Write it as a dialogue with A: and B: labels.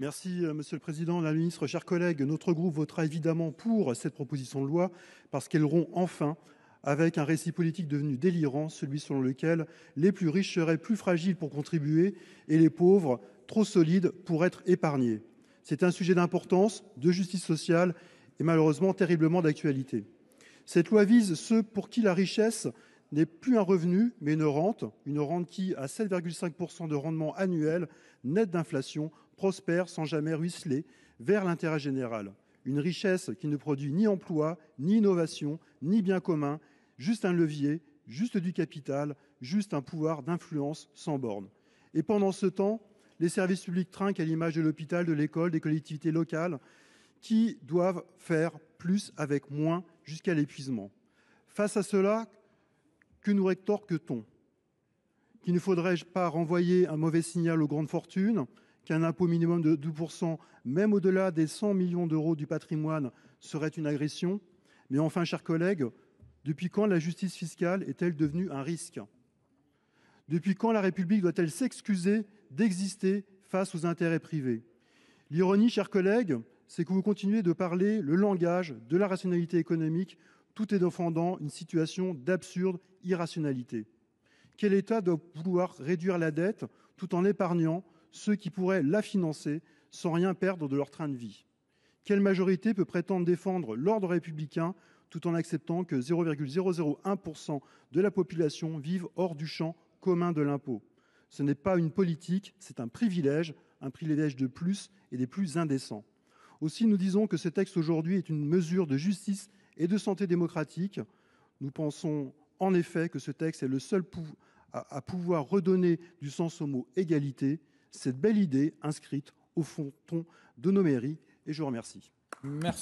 A: Merci, Monsieur le Président, la ministre, chers collègues. Notre groupe votera évidemment pour cette proposition de loi parce qu'elle rompt enfin avec un récit politique devenu délirant, celui selon lequel les plus riches seraient plus fragiles pour contribuer et les pauvres trop solides pour être épargnés. C'est un sujet d'importance, de justice sociale et malheureusement terriblement d'actualité. Cette loi vise ceux pour qui la richesse n'est plus un revenu, mais une rente qui, à 7,5% de rendement annuel net d'inflation, prospère sans jamais ruisseler vers l'intérêt général. Une richesse qui ne produit ni emploi, ni innovation, ni bien commun, juste un levier, juste du capital, juste un pouvoir d'influence sans borne. Et pendant ce temps, les services publics trinquent à l'image de l'hôpital, de l'école, des collectivités locales qui doivent faire plus avec moins jusqu'à l'épuisement. Face à cela, que nous rétorque-t-on? Qu'il ne faudrait pas renvoyer un mauvais signal aux grandes fortunes, qu'un impôt minimum de 12%, même au-delà des 100 millions d'euros du patrimoine, serait une agression? Mais enfin, chers collègues, depuis quand la justice fiscale est-elle devenue un risque? Depuis quand la République doit-elle s'excuser d'exister face aux intérêts privés? L'ironie, chers collègues, c'est que vous continuez de parler le langage de la rationalité économique tout en défendant une situation d'absurde irrationalité. Quel État doit vouloir réduire la dette tout en épargnant ceux qui pourraient la financer sans rien perdre de leur train de vie? Quelle majorité peut prétendre défendre l'ordre républicain tout en acceptant que 0,001% de la population vive hors du champ commun de l'impôt? Ce n'est pas une politique, c'est un privilège de plus et des plus indécents. Aussi, nous disons que ce texte aujourd'hui est une mesure de justice et de santé démocratique. Nous pensons en effet que ce texte est le seul à pouvoir redonner du sens au mot égalité, cette belle idée inscrite au fronton de nos mairies. Et je vous remercie.
B: Merci.